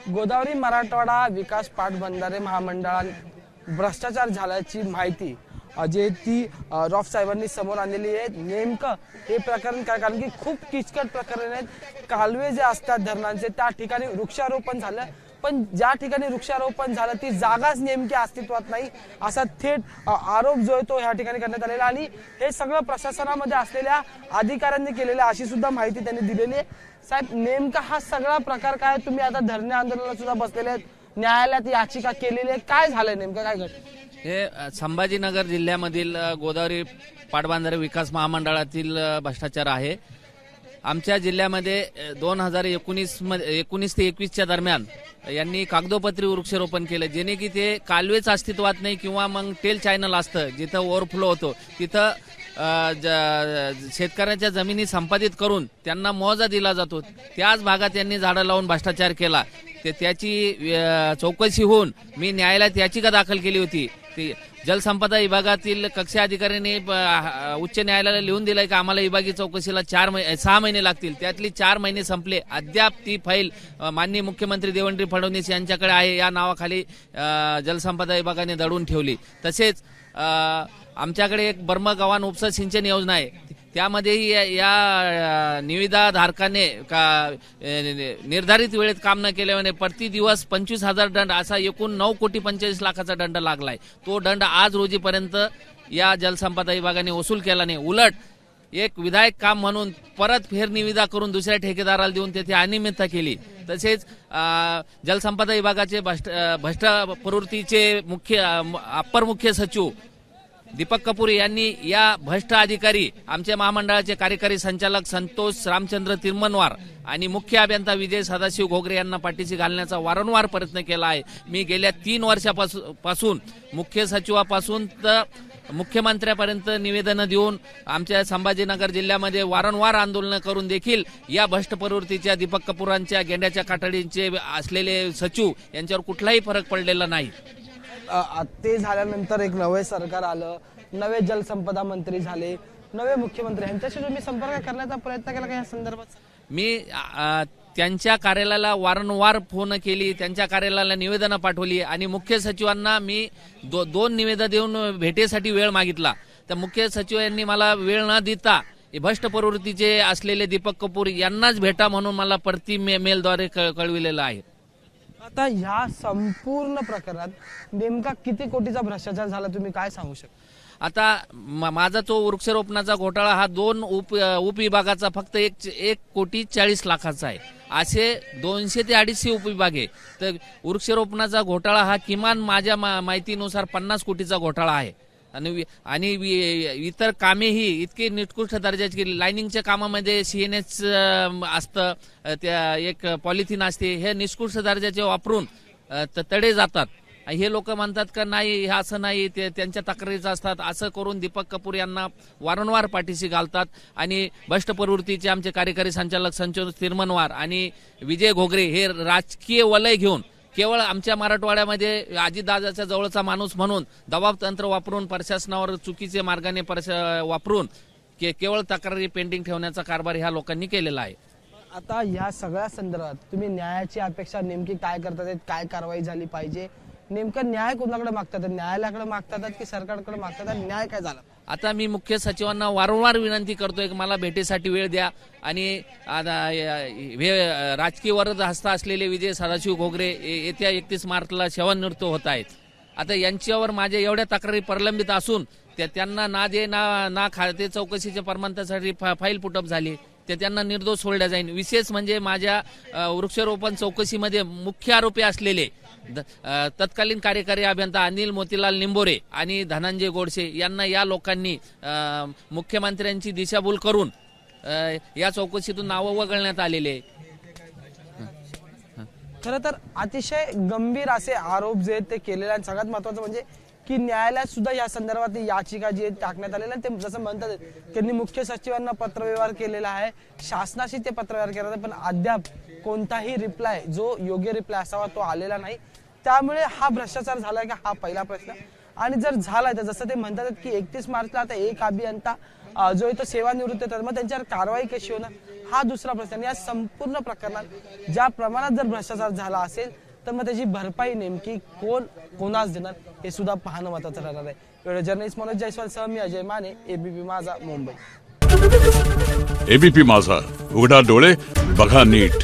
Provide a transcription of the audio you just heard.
गोदावरी मराठवाडा विकास पाटबंधारे महामंडळात भ्रष्टाचार झाल्याची माहिती जे ती रॉफ साहेबांनी समोर आणलेली आहे। नेमकं हे प्रकरण काय, कारण की खूप किचकट प्रकरण आहेत। कालवे जे असतात धरणांचे त्या ठिकाणी वृक्षारोपण झालं, पण ज्या ठिकाणी वृक्षारोपण झालं ती जागाच नेमकी अस्तित्वात नाही असा थेट आरोप जो आहे तो ह्या ठिकाणी करण्यात आलेला। आणि हे सगळं प्रशासनामध्ये असलेल्या अधिकाऱ्यांनी केलेलं अशी सुद्धा माहिती त्यांनी दिलेली आहे। साहेब, नेमका हा सगळा प्रकार काय? तुम्ही आता धरणे आंदोलनाला सुद्धा बसलेले आहेत, न्यायालयात याचिका केलेली आहे, काय झालंय नेमकं, काय घडलं? हे संभाजीनगर जिल्ह्यामधील गोदावरी पाटबंधारे विकास महामंडळातील भ्रष्टाचार आहे। आमच्या जिल्ह्यामध्ये 2019 ते 21च्या दरम्यान यांनी कागदोपत्री वृक्षारोपण केलं, जेणे की ते कालवेच अस्तित्वात नाही किंवा मग टेल चॅनल असतं जिथं ओव्हरफ्लो होतो तिथं शेतकऱ्यांच्या जमिनी संपादित करून त्यांना मुआवजा दिला जातो, त्याच भागात यांनी झाडं लावून भ्रष्टाचार केला। त्याची चौकशी होऊन मी न्यायालयात याचिका दाखल केली होती। ती जलसंपदा विभागातील कक्षी अधिकाऱ्यांनी उच्च न्यायालयाला लिहून दिलंय की आम्हाला विभागीय चौकशीला 6 महिने लागतील। त्यातली 4 महिने संपले, अद्याप ती फाईल माननीय मुख्यमंत्री देवेंद्र फडणवीस यांच्याकडे आहे। या नावाखाली जलसंपदा विभागाने दडून ठेवली। तसेच आमच्याकडे एक बर्मा गव्हाण उपसा सिंचन योजना आहे, त्यामध्येही या निविदा धारकाने निर्धारित वेळेत काम न केल्याने प्रति दिवस 25,000 दंड असा एकूण 9,45,00,000 दंड लागलाय। तो दंड आज रोजीपर्यंत या जलसंपदा विभागाने वसूल केला नाही। उलट एक विधायक काम म्हणून परत फेरनिविदा करून दुसऱ्या ठेकेदाराला देऊन तेथे अनियमितता केली। तसेच जलसंपदा विभागाचे भ्रष्ट प्रवृत्तीचे अप्पर मुख्य सचिव दीपक कपूर यांनी या भ्रष्ट अधिकारी आमच्या महामंडळाचे कार्यकारी संचालक संतोष रामचंद्र तिरमनवार आणि मुख्य अभियंता विजय सदाशिव घोगरे यांना पाठीशी घालण्याचा वारंवार प्रयत्न केला आहे। मी गेल्या 3 वर्षापासून मुख्य सचिवापासून तर मुख्यमंत्र्यापर्यंत निवेदन देऊन आमच्या संभाजीनगर जिल्ह्यामध्ये वारंवार आंदोलन करून देखील या भ्रष्ट प्रवृत्तीच्या दीपक कपूरांच्या गेंड्याच्या कातडीचे असलेले सचिव यांच्यावर कुठलाही फरक पडलेला नाही। ते झाल्यानंतर एक नवे सरकार आलं, नवे जलसंपदा मंत्री झाले, नवे मुख्यमंत्री, यांच्याशी तुम्ही संपर्क करण्याचा प्रयत्न केला का या संदर्भात? मी त्यांच्या कार्यालयाला वारंवार फोन केली, त्यांच्या कार्यालयाला निवेदनं पाठवली आणि मुख्य सचिवांना मी 2 निवेदन देऊन भेटेसाठी वेळ मागितला। तर मुख्य सचिव यांनी मला वेळ न देता भ्रष्ट प्रवृत्तीचे असलेले दीपक कपूर यांनाच भेटा म्हणून मला प्रति मेलद्वारे कळविलेलं आहे। आता ह्या संपूर्ण प्रकरणात नेमका किती कोटीचा भ्रष्टाचार झाला तुम्ही काय सांगू शकता? आता माझा तो वृक्षारोपणाचा घोटाळा हा 2 उपविभागाचा फक्त 1,40,00,000 आहे। असे 200 ते 250 उपविभाग आहे। तर वृक्षारोपणाचा घोटाळा हा किमान माझ्या माहितीनुसार 50 कोटीचा घोटाळा आहे। आणि इतर कामेही इतके निकृष्ट दर्जाची केली। लाईनिंगच्या कामामध्ये CNH असतं, त्या एक पॉलिथिन असते, हे निकृष्ट दर्जाचे वापरून तडे जातात। हे लोक म्हणतात का नाही हे असं नाही, ते त्यांच्या तक्रारीचं असतात, असं करून दीपक कपूर यांना वारंवार पाठीशी घालतात। आणि भ्रष्ट प्रवृत्तीचे आमचे कार्यकारी संचालक संतोष तिरमनवार आणि विजय घोगरे हे राजकीय वलय घेऊन केवळ आमच्या मराठवाड्यामध्ये अजितदादाच्या जवळचा माणूस म्हणून दबाव तंत्र वापरून प्रशासनावर चुकीचे मार्गाने वापरून केवळ तक्रारी पेंडिंग ठेवण्याचा कारभार ह्या लोकांनी केलेला आहे। आता या सगळ्या संदर्भात तुम्ही न्यायाची अपेक्षा नेमकी काय करतात? काय कारवाई झाली पाहिजे? नेमका न्याय कोणाकडे मागतात? न्यायालयाकडे मागतात की सरकारकडे मागतात? न्याय काय झाला? आता मी मुख्य सचिवांना वारंवार विनंती करतोय की मला भेटीसाठी वेळ द्या। आणि राजकीय वरद हस्ता असलेले विजय सदाशिव घोगरे येत्या 31 मार्चला सेवानिवृत्त होत आहेत। आता यांच्यावर माझ्या एवढ्या तक्रारी प्रलंबित असून त्यांना ना खाते चौकशीच्या परवानगीसाठी फाईल पुटअप झाली, त्यांना निर्दोष सोडल्या जाईल। विशेष म्हणजे माझ्या वृक्षारोपण चौकशीमध्ये मुख्य आरोपी असलेले तत्कालीन कार्यकारी अभियंता अनिल मोतीलाल निंबोरे आणि धनंजय गोडसे यांना या लोकांनी मुख्यमंत्र्यांची दिशाभूल करून या चौकशीतून नावं वगळण्यात आलेले। खरं तर अतिशय गंभीर असे आरोप जे ते केलेले आहेत। सगळ्यात महत्वाचं म्हणजे की न्यायालयात सुद्धा या संदर्भात याचिका जी टाकण्यात आलेली आहे, ते जसं म्हणतात त्यांनी मुख्य सचिवांना पत्रव्यवहार केलेला आहे, शासनाशी ते पत्रव्यवहार केला आहे, पण अद्याप कोणताही रिप्लाय जो योग्य रिप्लाय असावा तो आलेला नाही। त्यामुळे हा भ्रष्टाचार झालाय का हा पहिला प्रश्न। आणि जर झालाय तर जसं ते म्हणतात की 31 मार्चला आता एक अभियंता जो इथं सेवानिवृत्त होतात, मग त्यांच्यावर कारवाई कशी होणार हा दुसरा प्रश्न. आणि या संपूर्ण प्रकरणात ज्या प्रमाणात जर भ्रष्टाचार झाला असेल तर मग त्याची भरपाई नेमकी कोण कोणास देणार हे सुद्धा पाहणं महत्त्वाचं राहणार आहे. व्हिडिओ जर्नलिस्ट मनोज जयस्वाल सह मी अजय माने, एबीपी माझा, मुंबई. एबीपी माझा, उघडा डोळे बघा नीट.